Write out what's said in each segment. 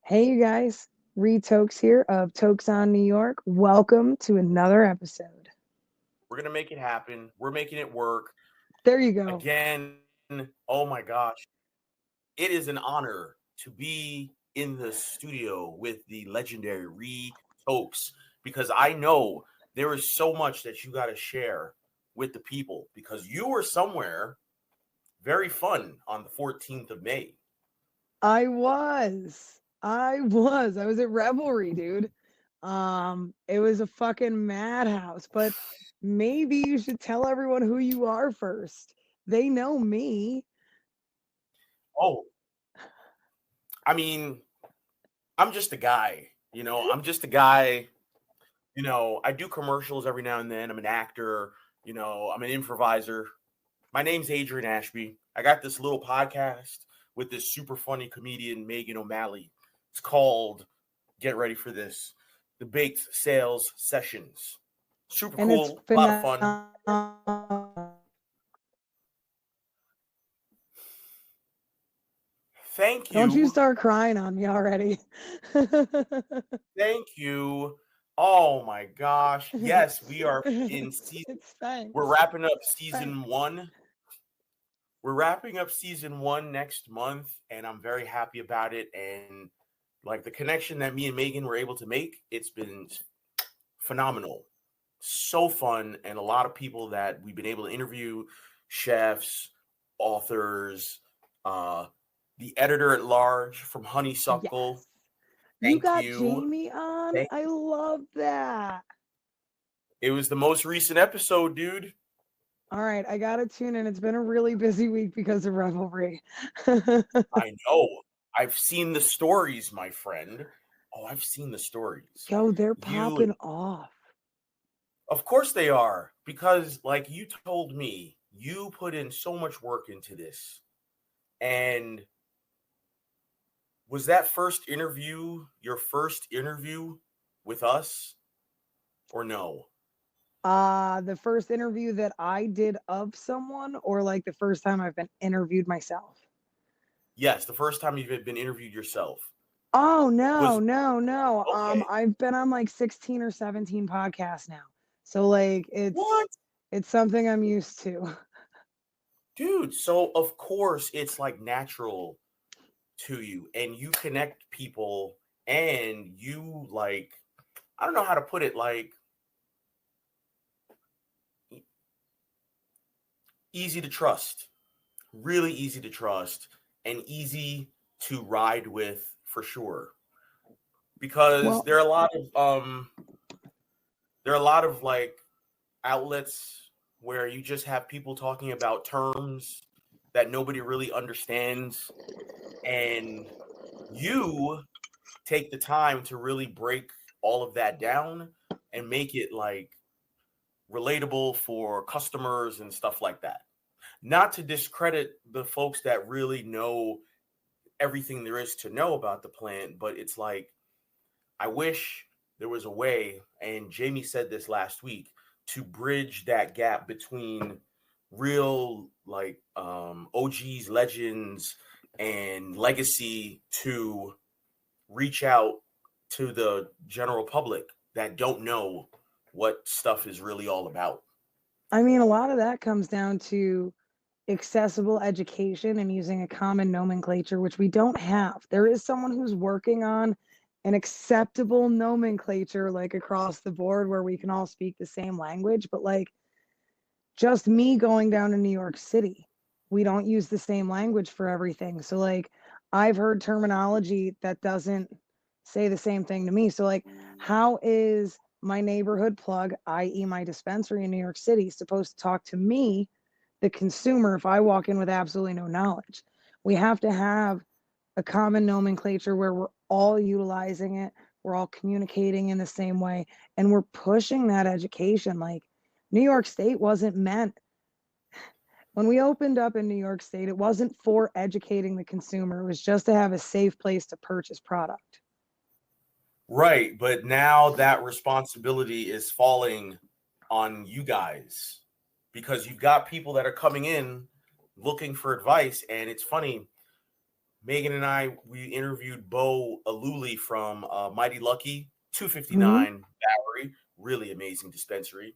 Hey, you guys. Tokes here of Tokes on New York. Welcome to another episode. We're gonna make it happen. We're making it work. There you go. Again, oh my gosh. It is an honor to be in the studio with the legendary Tokes because I know there is so much that you got to share with the people because you were somewhere very fun on the 14th of May. I was at Revelry, dude. It was a fucking madhouse, but maybe you should tell everyone who you are first. They know me. Oh, I mean, I'm just a guy, I'm just a guy. I do commercials every now and then. I'm an actor, I'm an improviser. My name's Adrian Ashby. I got this little podcast with this super funny comedian, Megan O'Malley. It's called, get ready for this, the Baked Sales Sessions. Super And it's cool, a lot of fun. phenomenal. Thank Don't you you. start crying on me already. Thank you. Oh my gosh. Yes, we are in season. It's thanks. We're wrapping up Thanks. season one. We're wrapping up season one next month, and I'm very happy about it. And like the connection that me and Megan were able to make, it's been phenomenal. So fun, and a lot of people that we've been able to interview, chefs, authors, uh, the editor at large from Honeysuckle. Yes. You Thank got you. Jamie on? Thank I love that. It was the most recent episode, dude. All right, I got to tune in. It's been a really busy week because of Revelry. I know. I've seen the stories, my friend. Oh, I've seen the stories. Yo, they're You, popping off. of course they are, because like you told me, you put in so much work into this. And was that first interview your first interview with us or no? The first interview that I did of someone, or like the first time I've been interviewed myself? Yes, the first time you've been interviewed yourself. Oh, no, Was no, no. okay. I've been on like 16 or 17 podcasts now. So like What? it's something I'm used to. Dude, so of course it's like natural to you and you connect people and you like I don't know how to put it, like easy to trust, really easy to trust and easy to ride with for sure, because Well, there are a lot of like outlets where you just have people talking about terms that nobody really understands, and you take the time to really break all of that down and make it like relatable for customers and stuff like that. Not to discredit the folks that really know everything there is to know about the plant, but it's like I wish there was a way, and Jamie said this last week, to bridge that gap between real like OGs, legends, and legacy to reach out to the general public that don't know what stuff is really all about. I mean, a lot of that comes down to accessible education and using a common nomenclature, which we don't have. There is someone who's working on an acceptable nomenclature, like across the board, where we can all speak the same language. But like just me going down to New York City, we don't use the same language for everything. So like I've heard terminology that doesn't say the same thing to me. So like how is my neighborhood plug, i.e. my dispensary in New York City, supposed to talk to me, the consumer, if I walk in with absolutely no knowledge? We have to have a common nomenclature where we're all utilizing it, we're all communicating in the same way, and we're pushing that education. Like New York State wasn't meant, when we opened up in New York State, it wasn't for educating the consumer. It was just to have a safe place to purchase product. Right, but now that responsibility is falling on you guys because you've got people that are coming in looking for advice. And it's funny, Megan and I, we interviewed Bo Aluli from Mighty Lucky, Mm-hmm. 259 Bowery, really amazing dispensary.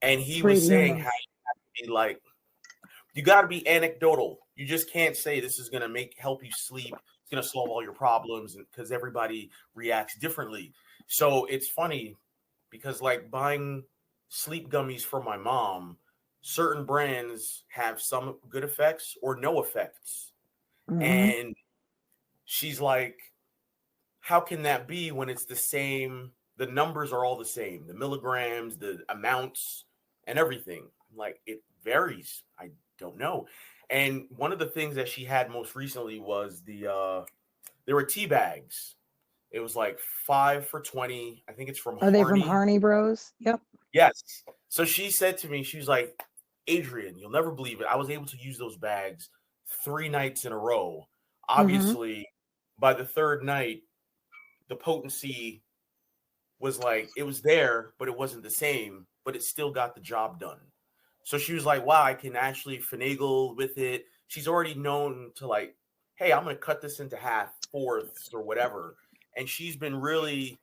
And he It's was great hearing saying how those. you have to be like, you got to be anecdotal. You just can't say this is going to help you sleep. It's going to solve all your problems, because everybody reacts differently. So it's funny because, like, buying sleep gummies for my mom, certain brands have some good effects or no effects. Mm-hmm. And she's like, how can that be when it's the same? The numbers are all the same, the milligrams, the amounts, and everything. Like, it varies. I don't know. And one of the things that she had most recently was there were tea bags. It was like 5 for 20. I think it's from Are they from Harney. Harney Bros? Yep. Yes. So she said to me, she was like, Adrian, you'll never believe it. I was able to use those bags 3 nights in a row. Mm-hmm. Obviously, by the third night, the potency was like, it was there, but it wasn't the same, but it still got the job done. So she was like, wow, I can actually finagle with it. She's already known to, like, hey, I'm going to cut this into half, fourths, or whatever. And she's been really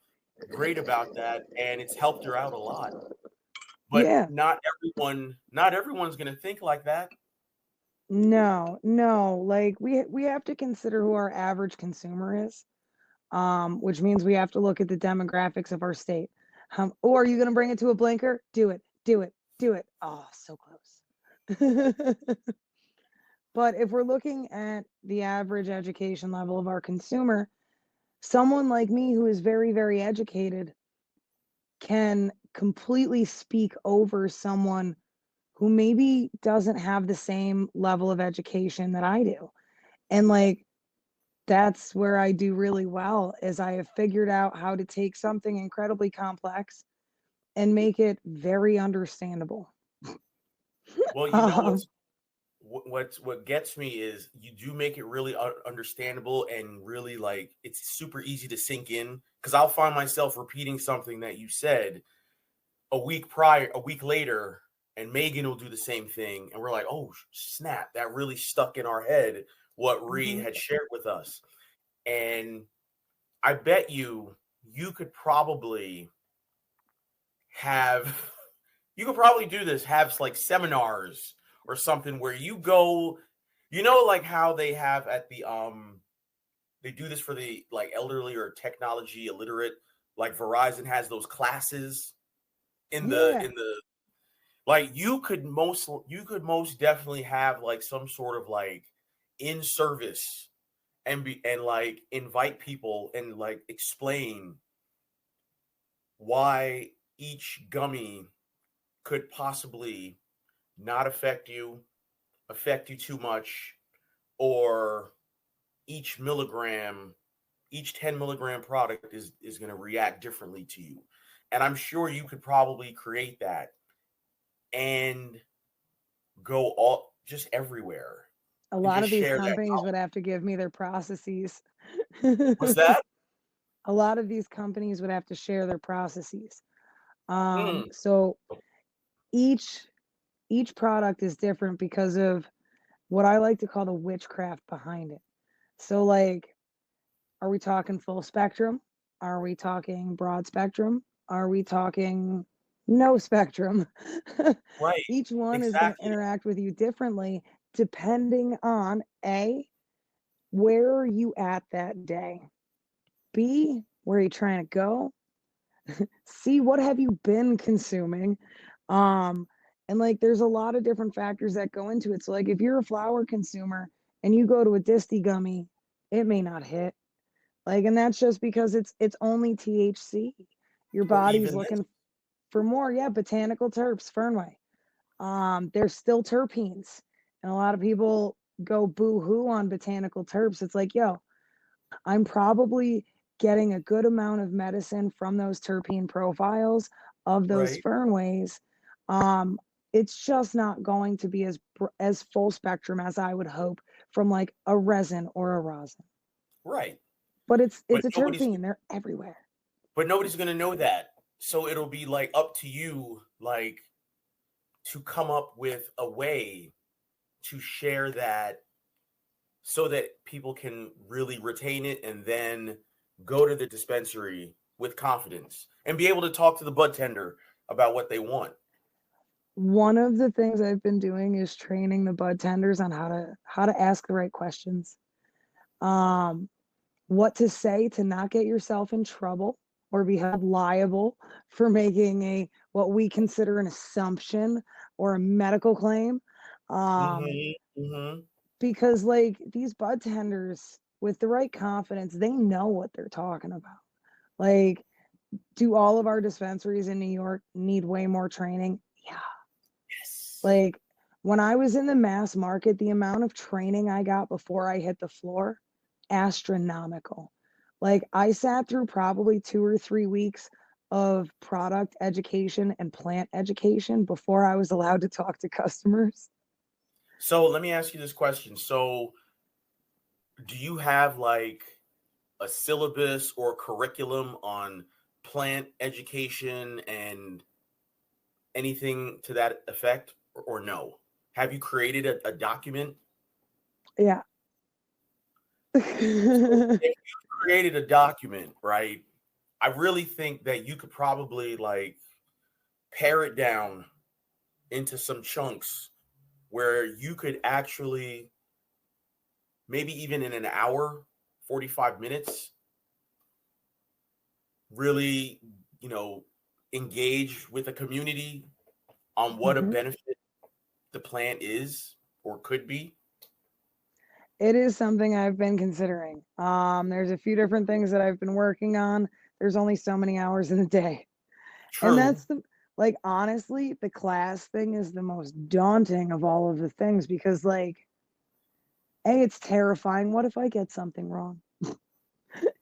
great about that, and it's helped her out a lot. But Yeah. not everyone's going to think like that. No, like we have to consider who our average consumer is, which means we have to look at the demographics of our state. Or are you going to bring it to a blinker? Do it, do it, do it. Oh, so close. But if we're looking at the average education level of our consumer, someone like me who is very, very educated can completely speak over someone who maybe doesn't have the same level of education that I do. And like that's where I do really well is I have figured out how to take something incredibly complex and make it very understandable. Well, you know Um, what gets me is you do make it really understandable, and really, like, it's super easy to sink in, because I'll find myself repeating something that you said a week later, and Megan will do the same thing, and we're like, oh snap, that really stuck in our head what Ree mhm. had shared with us. And I bet you could probably have you could probably do this, have like seminars or something where you go, like how they have at the they do this for the, like, elderly or technology illiterate, like Verizon has those classes Yeah, in the like, you could most definitely have, like, some sort of, like, in service, and like invite people and, like, explain why each gummy could possibly not affect you too much, or each milligram, each 10 milligram product is going to react differently to you. And I'm sure you could probably create that and go all just everywhere a and lot just of these share that companies would knowledge. have to give me their processes. What's that? A lot of these companies would have to share their processes. Mm, So each each product is different because of what I like to call the witchcraft behind it. So like, are we talking full spectrum? Are we talking broad spectrum? Are we talking no spectrum? right. Each one is going to Exactly. interact with you differently depending on A, where are you at that day? B, where are you trying to go? C, what have you been consuming? Um, and like there's a lot of different factors that go into it. So like if you're a flower consumer and you go to a disty gummy, it may not hit. Like, and that's just because it's only THC. Your Or body's even this. looking for more. Yeah, botanical terps, Fernway. There's still terpenes. And a lot of people go boo-hoo on botanical terps. It's like, yo, I'm probably getting a good amount of medicine from those terpene profiles of those Right. Fernways. Um, it's just not going to be as full spectrum as I would hope from like a resin or a rosin. Right. But it's But it's a nobody's terpene. They're everywhere. gonna know that. So it'll be, like, up to you, like, to come up with a way to share that so that people can really retain it and then go to the dispensary with confidence and be able to talk to the budtender about what they want. One of the things I've been doing is training the bud tenders on how to ask the right questions. What to say to not get yourself in trouble or be held liable for making a what we consider an assumption or a medical claim. Mm-hmm, mm-hmm. Because like these bud tenders with the right confidence, they know what they're talking about. Like, do all of our dispensaries in New York need way more training? Yeah. Yes. Like when I was in the mass market, the amount of training I got before I hit the floor, astronomical. Like I sat through probably 2 or 3 weeks of product education and plant education before I was allowed to talk to customers. So let me ask you this question. So do you have like a syllabus or curriculum on plant education and anything to that effect, or no? Have you created a document? Yeah. So if you created a document, right, I really think that you could probably like pare it down into some chunks where you could actually, maybe even in an hour, 45 minutes, really, you know, engage with the community on what a Mhm. benefit the plant is or could be. It is something I've been considering. There's a few different things that I've been working on. There's only so many hours in the day. And True. that's the like honestly, the class thing is the most daunting of all of the things because like A, it's terrifying. What if I get something wrong?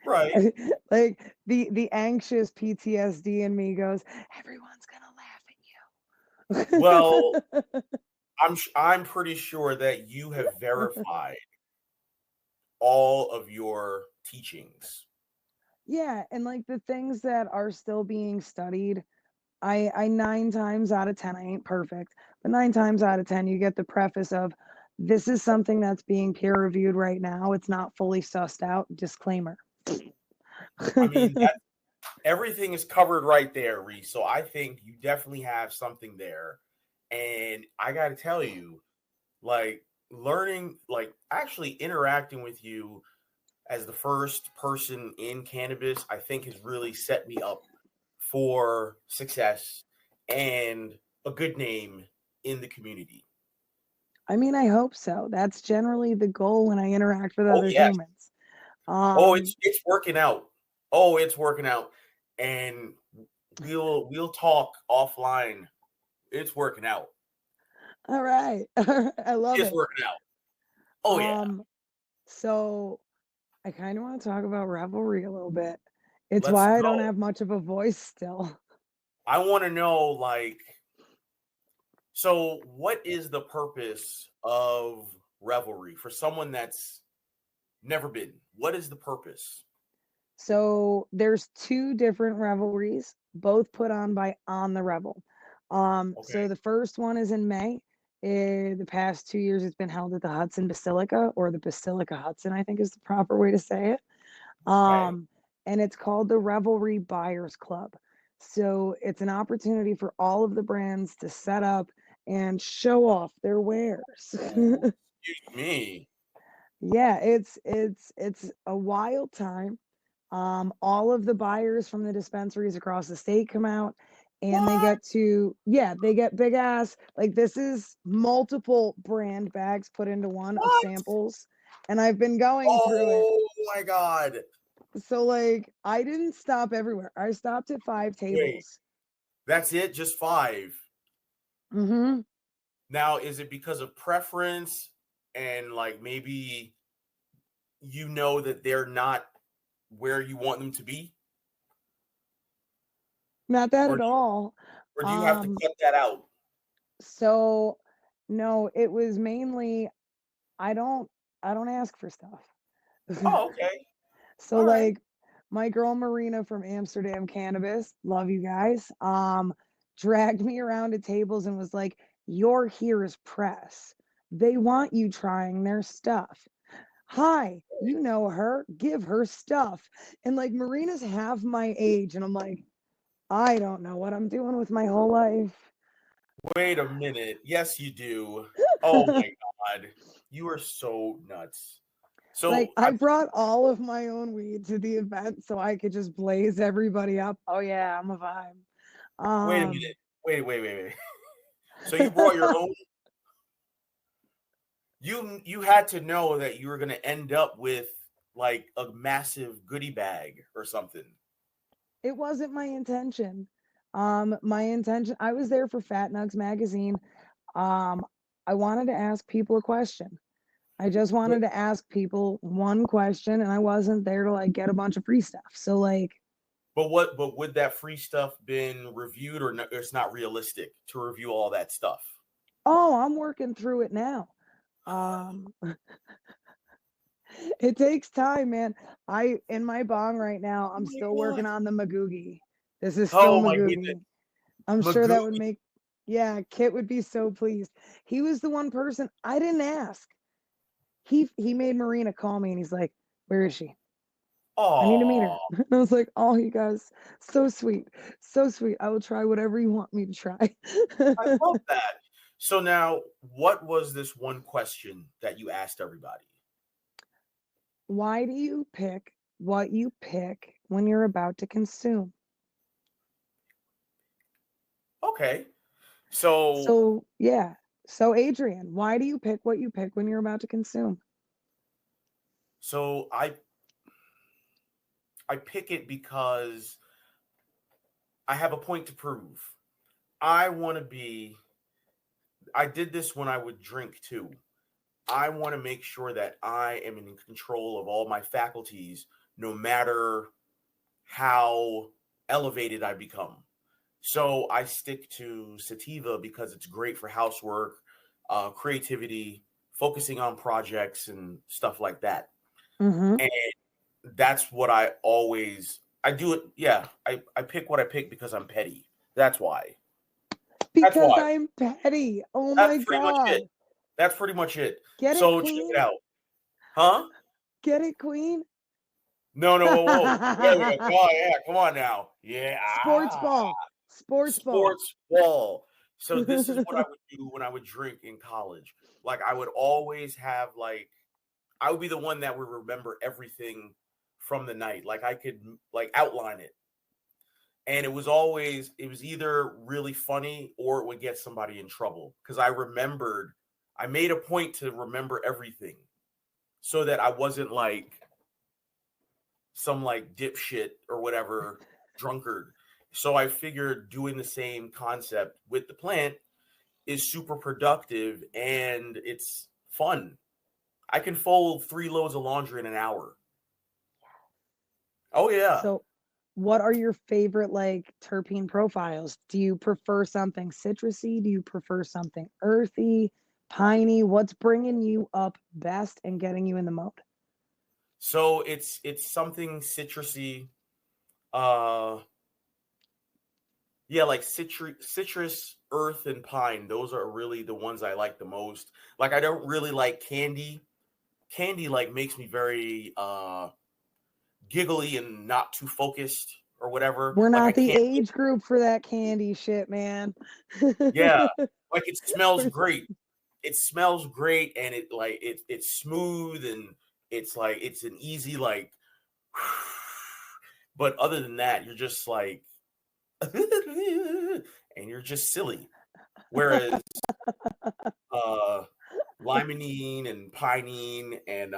Right. Like the anxious PTSD in me goes, everyone's gonna Well, laugh at you. I'm pretty sure that you have verified all of your teachings. Yeah, and like the things that are still being studied, I 9 times out of 10, I ain't perfect, but 9 times out of 10, you get the preface of this is something that's being peer reviewed right now. It's not fully sussed out. Disclaimer. I mean, that everything is covered right there, Reese. So I think you definitely have something there. And I got to tell you, like learning, like actually interacting with you as the first person in cannabis, I think has really set me up for success and a good name in the community. I mean, I hope so. That's generally the goal when I interact with Oh other yes. humans. Oh, Um, it's working out. Oh, it's working out. And we'll talk offline. It's working out. all right. I love It's it. working out. Oh yeah. Um, so I kind of want to talk about Revelry a little bit. It's Let's why I don't go. have much of a voice still. I want to know, like, so what is the purpose of Revelry for someone that's never been? What is the purpose? So there's two different revelries, both put on by On the Revel. Okay. So the first one is in May. The past 2 years, it's been held at the Hudson Basilica, or the Basilica Hudson, I think is the proper way to say it. Okay. And it's called the Revelry Buyers Club. So it's an opportunity for all of the brands to set up and show off their wares. Ooh, excuse me. Yeah, it's a wild time. All of the buyers from the dispensaries across the state come out and they What? get to, yeah, they get big ass, like this is multiple brand bags put into one of What? samples. And I've been going through it. Oh my God. So like I didn't stop everywhere. I stopped at 5 Wait, tables. that's it? Just 5? Mm-hmm. Now, is it because of preference and like maybe you know that they're not where you want them to be? Not that Or at all. or do you have to Um, cut that out? so no, it was mainly I don't I don't ask for stuff. Oh, okay. So All right. like my girl Marina from Amsterdam Cannabis, love you guys, dragged me around to tables and was like, "You're here as press. They want you trying their stuff." Hi, you know her, give her stuff. And like Marina's half my age, and I'm like, I don't know what I'm doing with my whole life. Wait a minute. Yes, you do. Oh my God. You are so nuts. Like So I brought all of my own weed to the event so I could just blaze everybody up. Oh yeah, I'm a vibe. wait a minute. Wait. So you brought your own. You had to know that you were going to end up with like a massive goodie bag or something. It wasn't my intention. My intention, I was there for Fat Nugs magazine. Um, I wanted to ask people a question. I just wanted to ask people one question, and I wasn't there to like get a bunch of free stuff. So like, But would that free stuff been reviewed or no, it's not realistic to review all that stuff? oh, I'm working through it now. Um, it takes time, man. I in my bong right now, I'm still working on the Magoogie. This is still Oh my goodness. Magoogie. I'm sure that would Magoo. make, yeah, Kit would be so pleased. He was the one person I didn't ask. He made Marina call me and he's like, "Where is she? I need to meet her." Oh, And I was like, "Oh, you guys, so sweet, so sweet. I will try whatever you want me to try." I love that. So now, what was this one question that you asked everybody? Why do you pick what you pick when you're about to consume? Okay. So So yeah. So Adrian, why do you pick what you pick when you're about to consume? so I pick it because I have a point to prove. I want to be I did this when I would drink too. I want to make sure that I am in control of all my faculties no matter how elevated I become. So I stick to sativa because it's great for housework, creativity, focusing on projects and stuff like that. Mm-hmm. And that's what I do it. Yeah, I pick what I pick because I'm petty. That's why. That's Because why. I'm petty. Oh my That's pretty much it. God. That's pretty much it. Get it, So check it Queen? out. Huh? Get it, Queen? No, no, whoa. Yeah. Oh, yeah. Come on now. Yeah. Sports ball. Sports ball. Sports ball. So this is what I would do when I would drink in college. Like I would always have like I would be the one that would remember everything from the night. Like I could like outline it. And it was either really funny or it would get somebody in trouble because I made a point to remember everything so that I wasn't like some like dipshit or whatever drunkard. So I figured doing the same concept with the plant is super productive and it's fun. I can fold 3 loads of laundry in an hour. Oh yeah. So, what are your favorite like terpene profiles? Do you prefer something citrusy? Do you prefer something earthy, piney? What's bringing you up best and getting you in the mode? So it's something citrusy. Uh yeah, like citrus, earth, and pine. Those are really the ones I like the most. Like I don't really like candy. Candy like makes me very giggly and not too focused or whatever. We're Like I not the can't age group for that candy shit, man. yeah, like it smells great. It smells great and it's smooth and it's like it's an easy like but other than that, you're just like and you're just silly. Whereas uh limonene and pinene and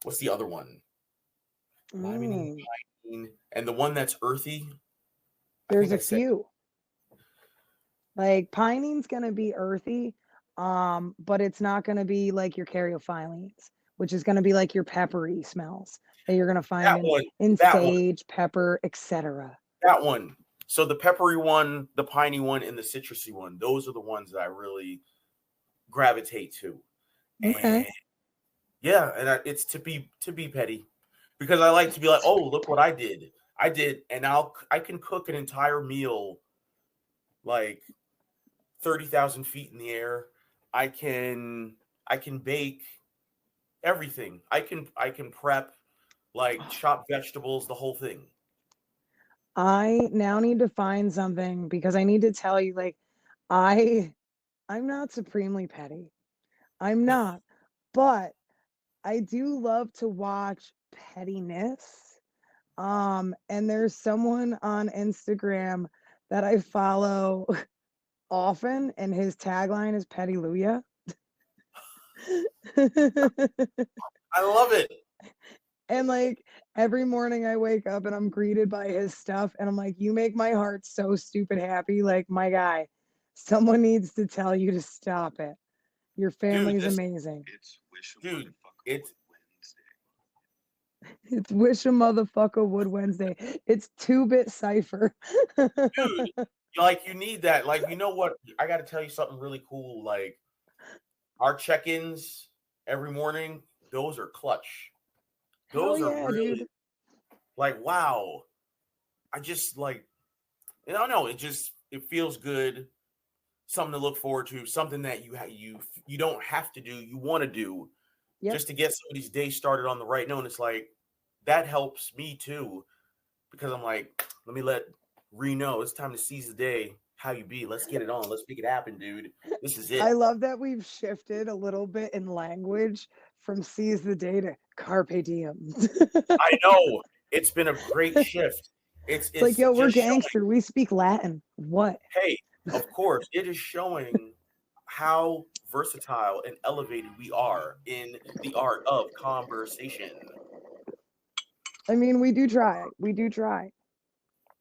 what's the other one? Limonene, Mm, pinene, and the one that's earthy. I there's think a I said few. Like pinene's gonna be earthy, but it's not gonna be like your caryophyllines, which is gonna be like your peppery smells that you're gonna find that one, in that one, sage, pepper, etc. that one. So the peppery one, the piney one, and the citrusy one, those are the ones that I really gravitate to. Okay. And yeah, and it's to be petty because I like to be like, oh, look what I did, and I can cook an entire meal like 30,000 feet in the air. I can bake everything. I can prep, like chop vegetables, the whole thing. I now need to find something because I need to tell you, like, I'm not supremely petty. I'm not, but I do love to watch pettiness. And there's someone on Instagram that I follow often, and his tagline is Pettyluya. I love it. And like every morning I wake up and I'm greeted by his stuff, and I'm like, you make my heart so stupid happy. Like, my guy, someone needs to tell you to stop it. Your family is amazing. Dude, it's It's Wish a Motherfucker Wood Wednesday. It's 2-bit cipher. dude, like you need that. Like, you know what? I got to tell you something really cool. Like, our check-ins every morning, those are clutch. Hell Those are yeah, really dude. like, wow. I just like, I don't know. It feels good. Something to look forward to. Something that you don't have to do. You want to do Yep. just to get somebody's day started on the right note. And it's like that helps me too, because I'm like, let me let Ree know it's time to seize the day. How you be? Let's get it on. Let's make it happen, dude. This is it. I love that we've shifted a little bit in language from seize the day to carpe diem. I know it's been a great shift. It's like, yo, we're just showing. gangster. We speak Latin. What? Hey, of course, it is showing how versatile and elevated we are in the art of conversation. I mean, we do try. We do try.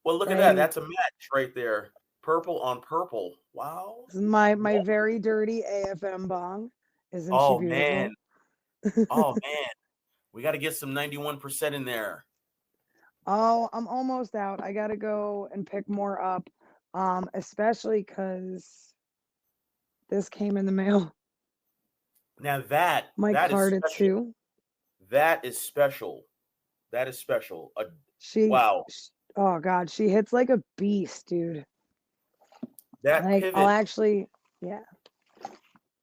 Well, look at that. That's a match right there. Purple on purple. Wow. My very dirty AFM bong. Isn't she Oh beautiful? man. Oh man. We got to get some 91% in there. Oh, I'm almost out. I gotta go and pick more up. Especially because this came in the mail. Now that My that card is at special. 2. That is special. That is special. Wow. Oh God, she hits like a beast, dude. That like, pivot. I'll actually, yeah.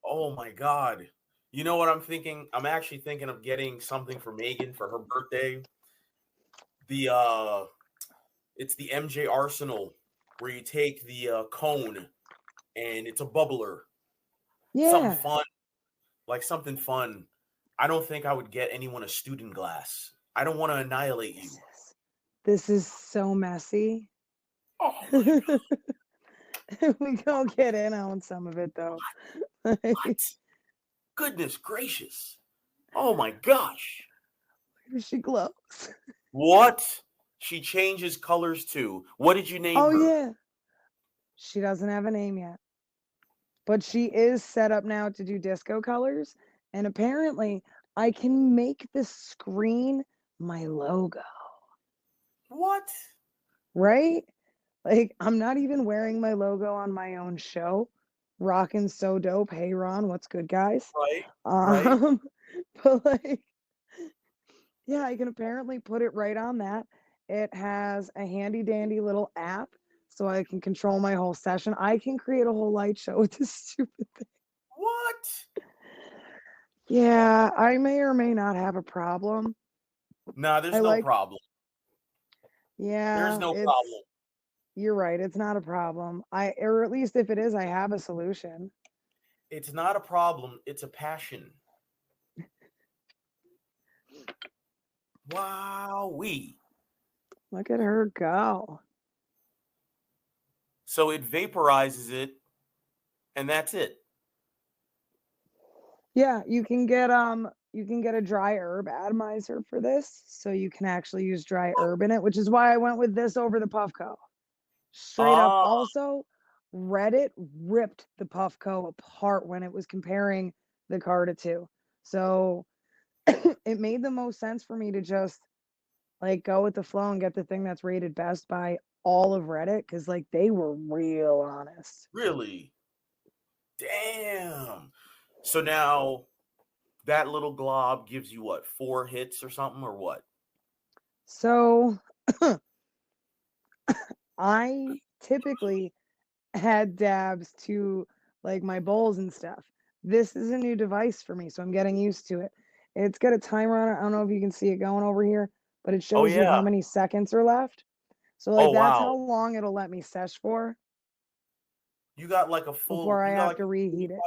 Oh my God. You know what I'm thinking? I'm actually thinking of getting something for Megan for her birthday. It's the MJ Arsenal, where you take the cone and it's a bubbler. Yeah. Something fun. Like something fun. I don't think I would get anyone a student glass. I don't want to annihilate you. This is so messy. Oh my God. We gonna get in on some of it though. What? Goodness gracious. Oh my gosh. She glows. What? She changes colors too. What did you name her? Oh yeah. She doesn't have a name yet. But she is set up now to do disco colors. And apparently I can make the screen my logo. What? Right? Like, I'm not even wearing my logo on my own show. Rockin' so dope. Hey Ron, what's good, guys? Right. But like, yeah, I can apparently put it right on that. It has a handy dandy little app, so I can control my whole session. I can create a whole light show with this stupid thing. What? Yeah, I may or may not have a problem. Nah, there's no problem. Yeah, there's no problem. You're right. It's not a problem. Or at least if it is, I have a solution. It's not a problem. It's a passion. Wowee. Look at her go. So it vaporizes it, and that's it. Yeah, you can get a dry herb atomizer for this, so you can actually use dry herb in it, which is why I went with this over the Puffco. Straight up. Also, Reddit ripped the Puffco apart when it was comparing the Carta 2. So it made the most sense for me to just like go with the flow and get the thing that's rated best by all of Reddit, because like they were real honest. Really? Damn. So now that little glob gives you what, 4 hits or something, or what? So I typically had dabs to like my bowls and stuff. This is a new device for me, so I'm getting used to it. It's got a timer on it. I don't know if you can see it going over here, but it Oh shows you how yeah. many seconds are left. So like Oh that's how wow. long it'll let me sesh for You got like a full. before I You got have like to reheat it.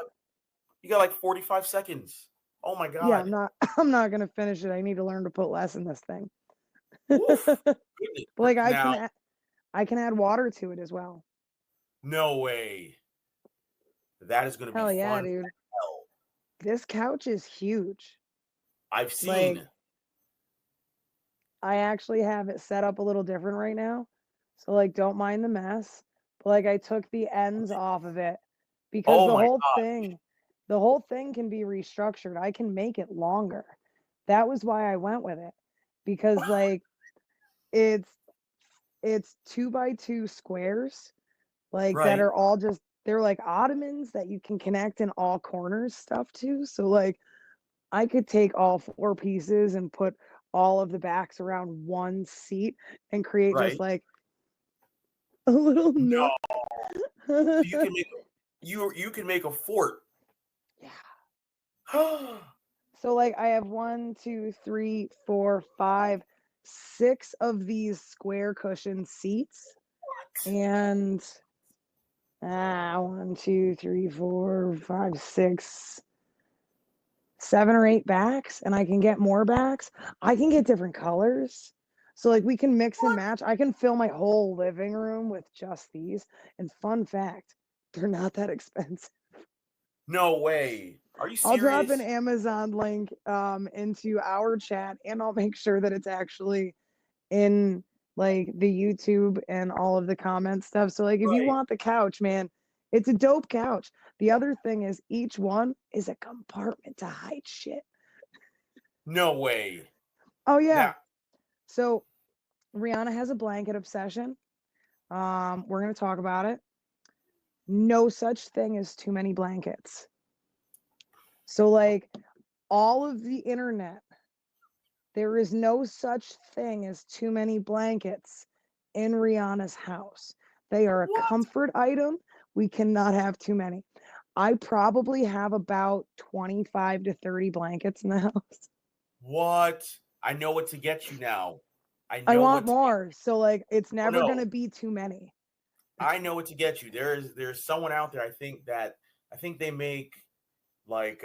you got like 45 seconds. Oh my Yeah, god. I'm not gonna finish it. I need to learn to put less in this thing. Woof. But Goodness. like Now, I can add water to it as well. no way. That is going to be Hell yeah, fun. dude. Hell. This couch is huge. I've Like seen. I actually have it set up a little different right now. So like don't mind the mess. But like I took the ends off of it because Oh my god. the whole thing can be restructured. I can make it longer. That was why I went with it. Because like it's 2x2 squares like that Right. are all just they're like ottomans that you can connect in all corners stuff to. So like I could take all 4 pieces and put all of the backs around one seat and create just Right. like a little nook. No. So you can make you can make a fort. Yeah. What? So like I have 1, 2, 3, 4, 5, 6 of these square cushion seats, and 1, 2, 3, 4, 5, 6, 7 or 8 backs, and I can get more backs. I can get different colors. So like we can mix and match. I can fill my whole living room with just these. And fun fact, they're not that expensive. No way. Are you I'll drop an serious? Amazon link into our chat, and I'll make sure that it's actually in like the YouTube and all of the comment stuff. So like if you Right. want the couch, man, it's a dope couch. The other thing is each one is a compartment to hide shit. No way. Oh yeah. Now, So Rihanna has a blanket obsession. We're gonna talk about it. No such thing as too many blankets. So like all of the internet, there is no such thing as too many blankets in Rihanna's house. They are a what? comfort item. We cannot have too many. I probably have about 25 to 30 blankets in the house. What? I know what to get you now. I I know want what to get. more. So like it's Oh never no. gonna be too many. I know what to get you. There's someone out there I think they make like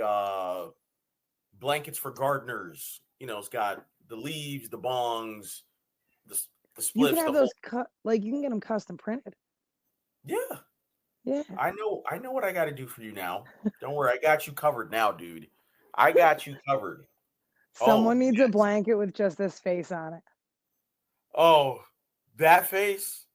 blankets for gardeners. You know, it's got the leaves, the bongs, the the You can spliffs, the have whole. those cut like you can get them custom printed. Yeah. Yeah. I know what I got to do for you now. Don't worry, I got you covered now, dude. I got you covered. Someone Oh, needs a yes. blanket with just this face on Oh, that face?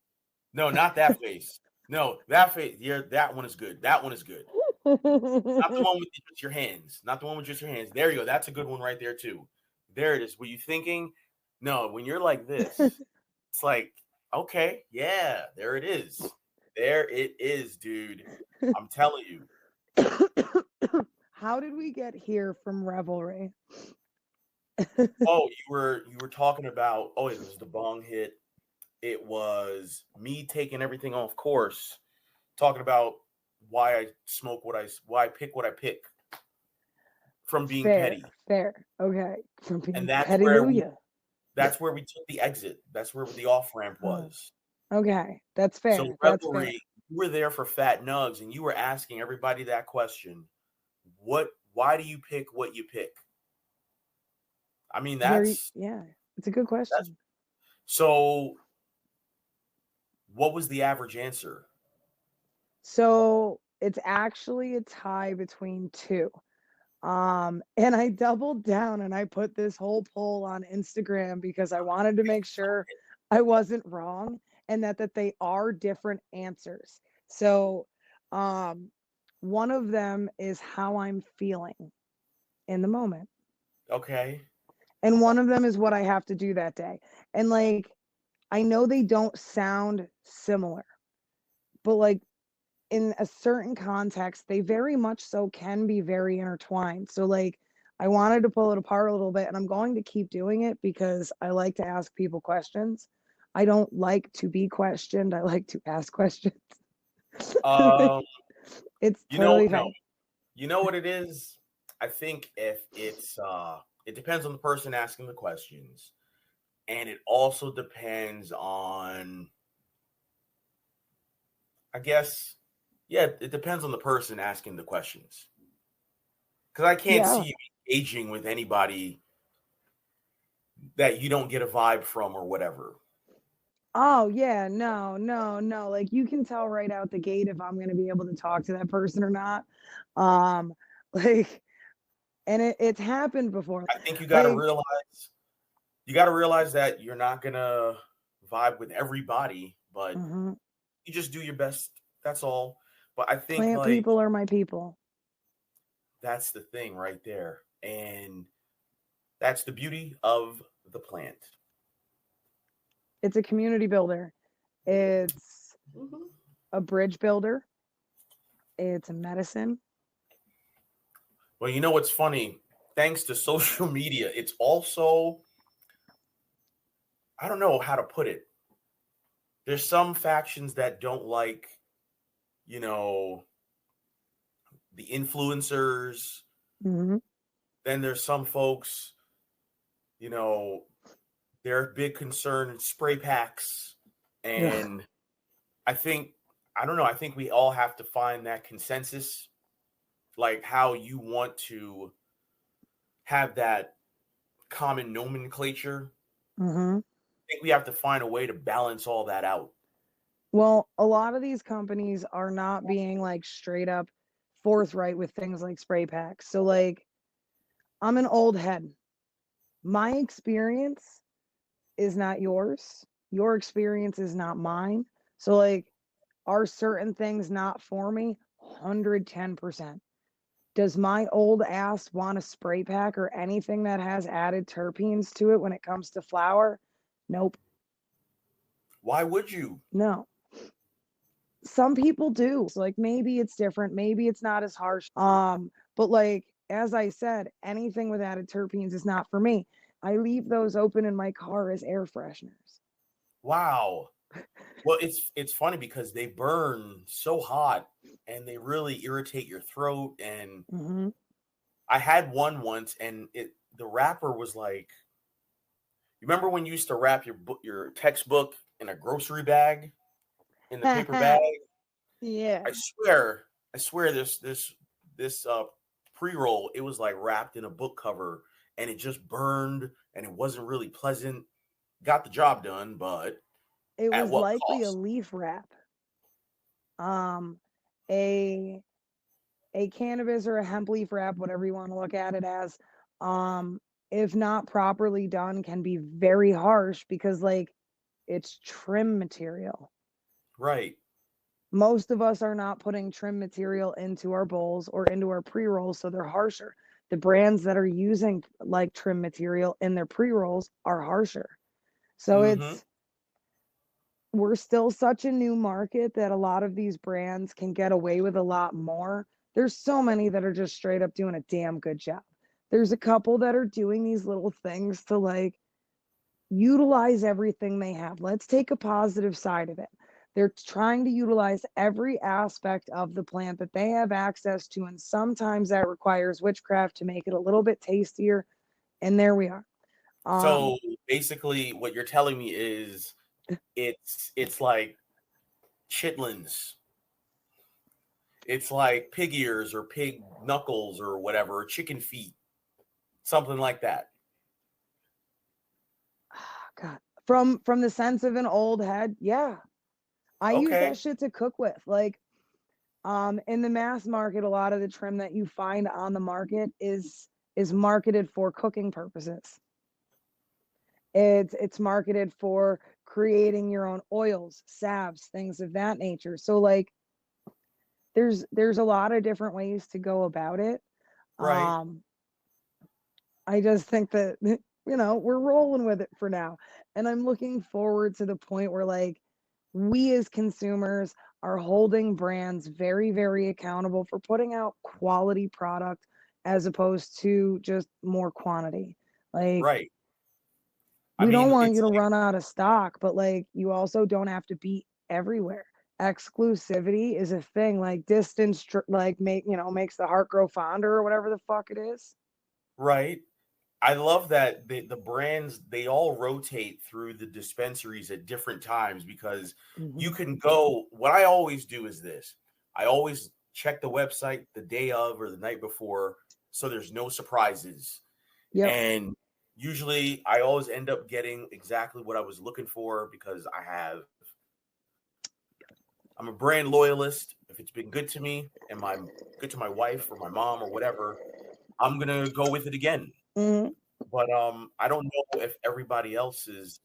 No, not that face. No, that face. Yeah, that one is good. That one is good. Not the it. one with just your hands. Not the one with just your hands. There you go. That's a good one right there too. There it is. Were you thinking? No, when you're like this, it's like, okay, yeah, there it is. There it is, dude. I'm telling you. How did we get here from Revelry? Oh, you were talking about, oh, it was the bong hit. It was me taking everything off course, talking about why I smoke why I pick what I pick from being Fair, petty. fair. Okay. From And being Petty. that's where we took the exit. That's where the off ramp Oh, was. okay. That's So fair. That's fair. Revelry, you were there for Fat Nugs, and you were asking everybody that question: Why do you pick what you pick? I mean, Yeah, it's a good that's question. so. What was the average answer? So it's actually a tie between two. And I doubled down and I put this whole poll on Instagram because I wanted to make sure I wasn't wrong and that they are different answers. So, one of them is how I'm feeling in the moment, Okay, and one of them is what I have to do that day. And like, I know they don't sound similar, but like in a certain context, they very much so can be very intertwined. So like I wanted to pull it apart a little bit and I'm going to keep doing it because I like to ask people questions. I don't like to be questioned. I like to ask questions. um, It's you know, totally no, fine. you know what it is. I think if it depends on the person asking the questions. And it also depends on, I guess, yeah, it depends on the person asking the questions. Because I can't Yeah. see you engaging with anybody that you don't get a vibe from or whatever. Oh yeah, no, no, no. Like you can tell right out the gate if I'm gonna be able to talk to that person or not. Um, like, and it's happened before. I think you got to Like, realize that you're not gonna vibe with everybody, but mhm. you just do your best. That's all. But I think Plant like people are my people. that's the thing right there, and that's the beauty of the plant. It's a community builder. It's a bridge builder. It's a medicine. Well, you know what's funny? Thanks to social media, it's also, I don't know how to put it. There's some factions that don't like, you know, the influencers. Mm-hmm. Then there's some folks, you know, they're big concern in spray packs. And I think, I don't know, I think we all have to find that consensus, like how you want to have that common nomenclature. Mm-hmm. I think we have to find a way to balance all that out. Well, a lot of these companies are not being like straight up forthright with things like spray packs. So like I'm an old head. My experience is not yours. Your experience is not mine. So like are certain things not for me? 110%. Does my old ass want a spray pack or anything that has added terpenes to it when it comes to flower? Nope. Why would you? No. Some people do. So like maybe it's different, maybe it's not as harsh. But like as I said, anything with added terpenes is not for me. I leave those open in my car as air fresheners. Wow. Well, it's funny because they burn so hot and they really irritate your throat. And Mm-hmm. I had one once, and the wrapper was like, you remember when you used to wrap your textbook in a grocery bag, in the paper bag? Yeah. I swear this pre-roll, it was like wrapped in a book cover, and it just burned, and it wasn't really pleasant. Got the job done, but It at was what likely a cost? leaf wrap. A cannabis or a hemp leaf wrap, whatever you want to look at it as, um, if not properly done, can be very harsh because like it's trim material. Right. Most of us are not putting trim material into our bowls or into our pre-rolls, so they're harsher. The brands that are using like trim material in their pre-rolls are harsher. So Mm-hmm. we're still such a new market that a lot of these brands can get away with a lot more. There's so many that are just straight up doing a damn good job. There's a couple that are doing these little things to like utilize everything they have. Let's take a positive side of it. They're trying to utilize every aspect of the plant that they have access to, and sometimes that requires witchcraft to make it a little bit tastier. And there we are. So basically, what you're telling me is it's like chitlins. It's like pig ears or pig knuckles or whatever, or chicken feet, something like that. God, from the sense of an old head, yeah, I use that Okay. shit to cook with. Like, in the mass market, a lot of the trim that you find on the market is marketed for cooking purposes. It's marketed for creating your own oils, salves, things of that nature. So like there's a lot of different ways to go about it. Right. Um, I just think that we're rolling with it for now. And I'm looking forward to the point where like we as consumers are holding brands very, very accountable for putting out quality product as opposed to just more quantity. Like Right. I we don't mean, want it's you to like, run out of stock, but like you also don't have to be everywhere. Exclusivity is a thing. Like distance, like makes the heart grow fonder or whatever the fuck it is. right. I love that the brands, they all rotate through the dispensaries at different times because you Mhm. can go. What I always do is this: I always check the website the day of or the night before, so there's no surprises. Yep. And usually, I always end up getting exactly what I was looking for because I'm a brand loyalist. If it's been good to me and good to my wife or my mom or whatever, I'm gonna go with it again. Mhm. But I don't know if everybody else is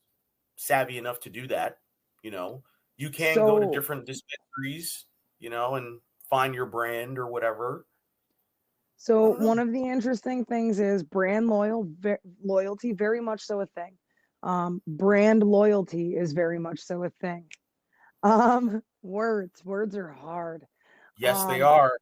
savvy enough to do that. You know, you can go to So different dispensaries, and find your brand or whatever. I So don't know. one of the interesting things is loyalty, very much so a thing. Brand loyalty is very much so a thing. Words are hard. Yes, they Um, are.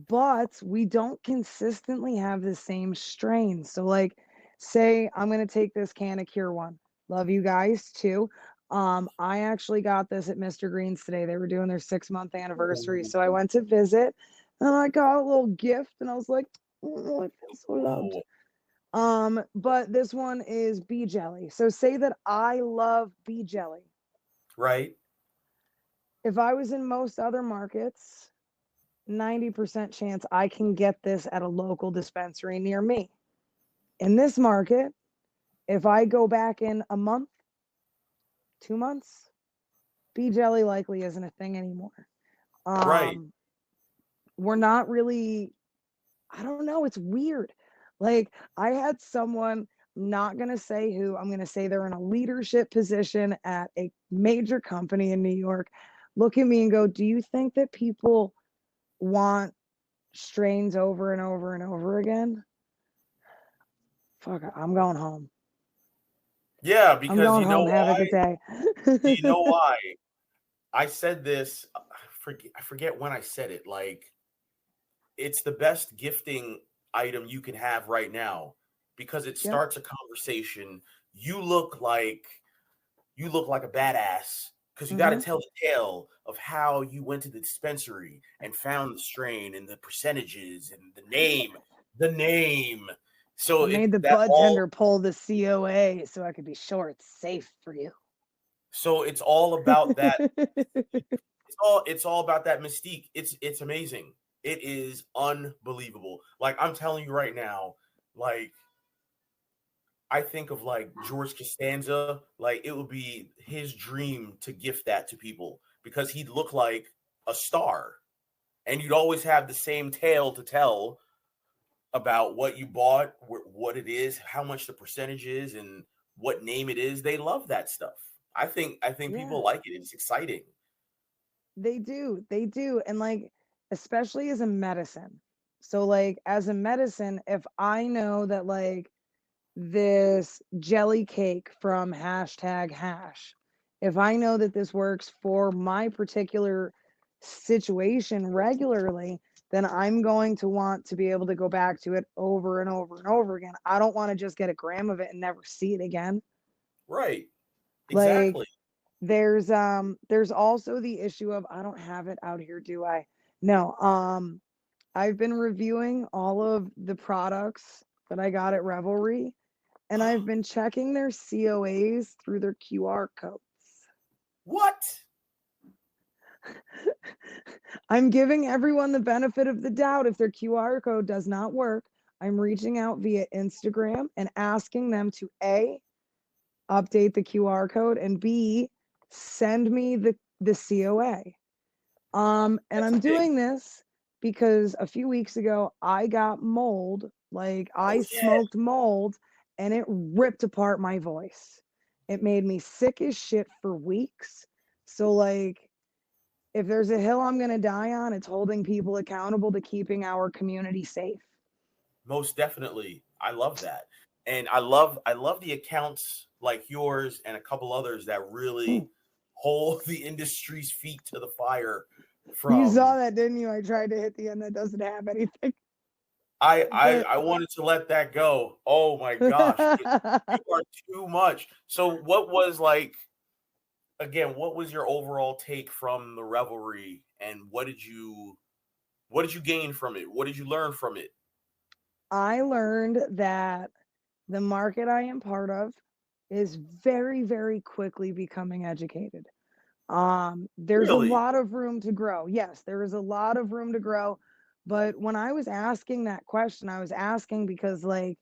but we don't consistently have the same strain. So, like, say I'm gonna take this can of Cure One. Love you guys too. I actually got this at Mr. Green's today. They were doing their 6-month anniversary. Ooh, So I went to visit and I got a little gift and I was like, oh, I feel so loved. ooh, But this one is bee jelly. So say that I love bee jelly. right? If I was in most other markets, 90% chance I can get this at a local dispensary near me. In this market, if I go back in a month, 2 months, bee jelly likely isn't a thing anymore. Right. Um, we're not really, I don't know, it's weird. Like, I had someone, I'm not going to say who, I'm going to say they're in a leadership position at a major company in New York, look at me and go, do you think that people want strains over and over and over again? Fuck, I'm going home. Yeah, I'm because going you know home. Have a why? good day. You know why? I said this. I forget when I said it. Like, it's the best gifting item you can have right now because it Yep. starts a conversation. You look like a badass because you got to Mm-hmm. tell the tale of how you went to the dispensary and found the strain and the percentages and the name. So I made the that all Budtender pull the COA so I could be sure it's safe for you. so it's all about that. It's all about that mystique. It's amazing. It is unbelievable. Like, I'm telling you right now, like, I think of like George Costanza, like it would be his dream to gift that to people because he'd look like a star. And you'd always have the same tale to tell about what you bought, what it is, how much the percentage is, and what name it is. They love that stuff. I think Yeah, people like it. It's exciting. they do. They do. And like, especially as a medicine. So, like, as a medicine, if I know that, like, this jelly cake from hashtag hash, if I know that this works for my particular situation regularly, then I'm going to want to be able to go back to it over and over and over again. I don't want to just get a gram of it and never see it again. Right. Like, Exactly. there's also the issue of I don't have it out here, do I? No. I've been reviewing all of the products that I got at Revelry, and I've been checking their COAs through their QR codes. What? I'm giving everyone the benefit of the doubt. If their QR code does not work, I'm reaching out via Instagram and asking them to A, update the QR code, and B, send me the COA. And That's I'm big. doing this because a few weeks ago I got mold, like I Oh yeah. smoked mold and it ripped apart my voice. It made me sick as shit for weeks. So like if there's a hill I'm going to die on, it's holding people accountable to keeping our community safe. Most definitely. I love that. And I love the accounts like yours and a couple others that Hmm. really hold the industry's feet to the fire You saw from that, didn't you? I tried to hit the end that doesn't have anything. I I, But I wanted to let that go. Oh my gosh. You are too much. So what was like again, what was your overall take from the revelry and what did you gain from it? What did you learn from it? I learned that the market I am part of is very, very quickly becoming educated. There's a Really? lot of room to grow. Yes, there is a lot of room to grow. But when I was asking that question, I was asking because like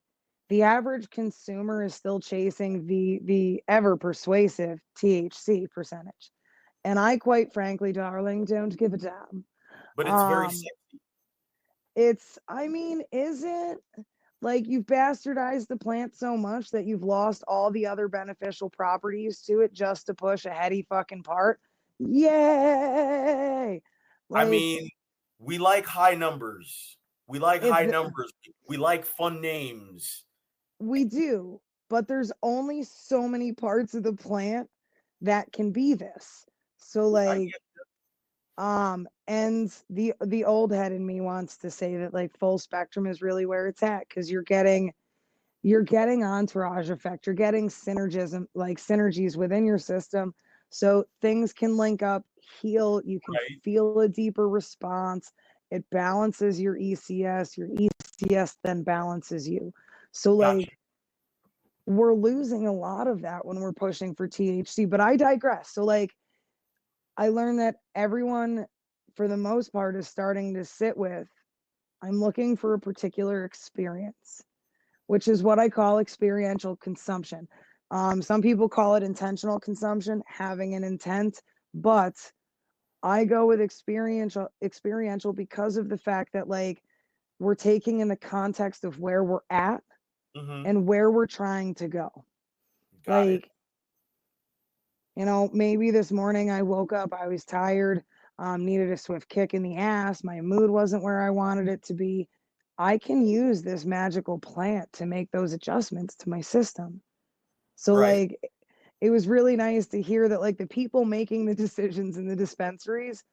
the average consumer is still chasing the ever persuasive THC percentage. And I quite frankly, darling, don't give a damn. But it's very Um, sexy. I mean, is it like you've bastardized the plant so much that you've lost all the other beneficial properties to it just to push a heady fucking part? Yay! I Like mean, we like high numbers. We like it's high numbers. We like fun names. we do, but there's only so many parts of the plant that can be this. So I like get and the old head in me wants to say that like full spectrum is really where it's at because you're getting entourage effect, you're getting synergism, like synergies within your system, so things can link up, heal, you can right. feel a deeper response, it balances your ECS then balances you. So Gotcha. like we're losing a lot of that when we're pushing for THC, but I digress. So like I learned that everyone for the most part is starting to sit with, I'm looking for a particular experience, which is what I call experiential consumption. Some people call it intentional consumption, having an intent, but I go with experiential because of the fact that like we're taking in the context of where we're at Mm-hmm. and where we're trying to go. Got it. Like, maybe this morning I woke up, I was tired, needed a swift kick in the ass, my mood wasn't where I wanted it to be. I can use this magical plant to make those adjustments to my system. So Right. like it was really nice to hear that like the people making the decisions in the dispensaries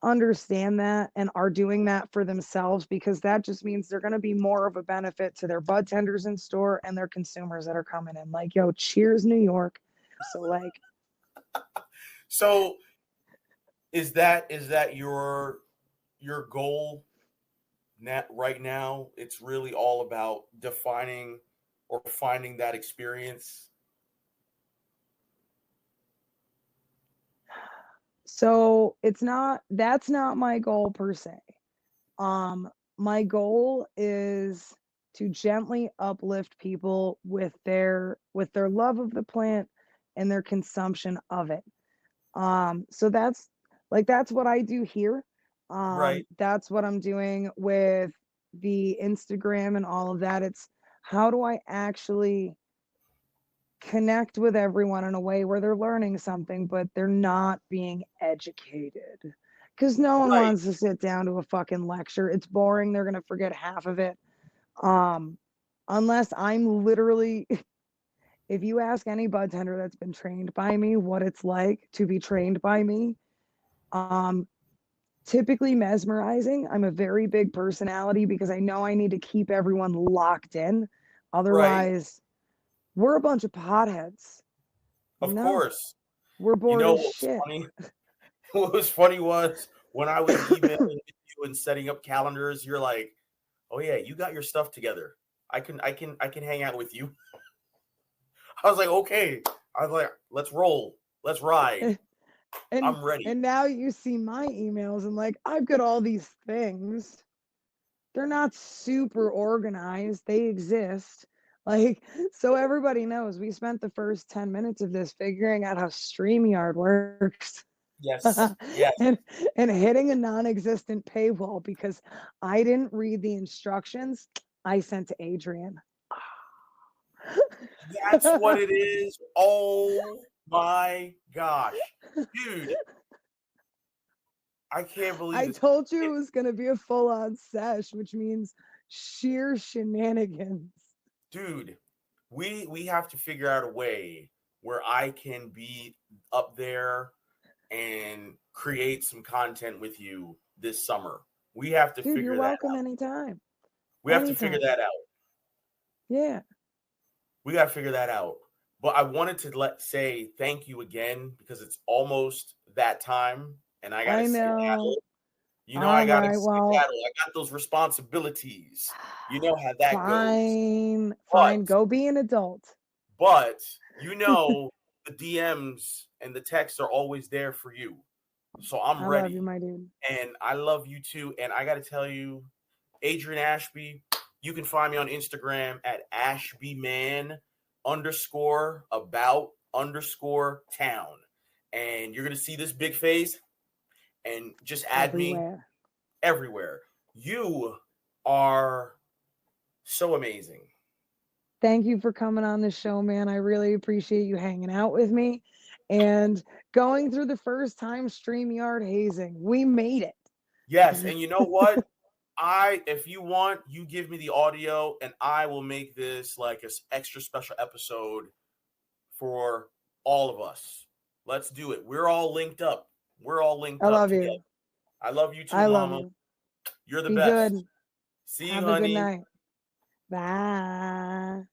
understand that and are doing that for themselves because that just means they're going to be more of a benefit to their bud tenders in store and their consumers that are coming in. Like, yo, cheers, New York. So like So is that your goal right now? It's really all about defining or finding that experience. so that's not my goal per se. Um, my goal is to gently uplift people with their love of the plant and their consumption of it. So that's what I do here. Right. That's what I'm doing with the Instagram and all of that. It's how do I actually connect with everyone in a way where they're learning something, but they're not being educated. Because no one Right. wants to sit down to a fucking lecture. It's boring. They're going to forget half of it. Um, unless I'm literally, if you ask any bud tender that's been trained by me what it's like to be trained by me, um, typically mesmerizing. I'm a very big personality because I know I need to keep everyone locked in. Right. Otherwise, we're a bunch of potheads. Of No, course. we're You bored know as what was shit. funny? What was funny was when I was emailing you and setting up calendars, you're like, "Oh yeah, you got your stuff together. I can hang out with you." I was like, "Okay." I was like, "Let's roll. Let's ride. and I'm ready." and now you see my emails and like I've got all these things. They're not super organized. They exist. Like, so everybody knows we spent the first 10 minutes of this figuring out how StreamYard works. Yes. Yes. and and hitting a non-existent paywall because I didn't read the instructions I sent to Adrian. That's what it is. Oh my gosh. Dude, I can't believe I this. told you it was going to be a full-on sesh, which means sheer shenanigans. Dude, we have to figure out a way where I can be up there and create some content with you this summer. We have to Dude, you're figure that welcome out. anytime. We have to figure Anytime. that out. Yeah. We got to figure that out. But I wanted to say thank you again because it's almost that time and I got to I know. skedaddle. You know, I got to right, well, skedaddle. I got those responsibilities. You know how that fine, goes. fine. Go be an adult. But you know, the DMs and the texts are always there for you. So I'm I ready. love you, my dude. And I love you too. And I got to tell you, Adrian Ashby, you can find me on Instagram at ashbyman_about_town. And you're going to see this big face and just add me everywhere. You are so amazing. Thank you for coming on the show, man. I really appreciate you hanging out with me and going through the first time StreamYard hazing. We made it. Yes, and you know what? If you want, you give me the audio and I will make this like an extra special episode for all of us. Let's do it. We're all linked up. We're all linked up. I love together. you. I love you too, I love Mama. you. You're the Be best. good. See Have you, a honey. good night. Bye.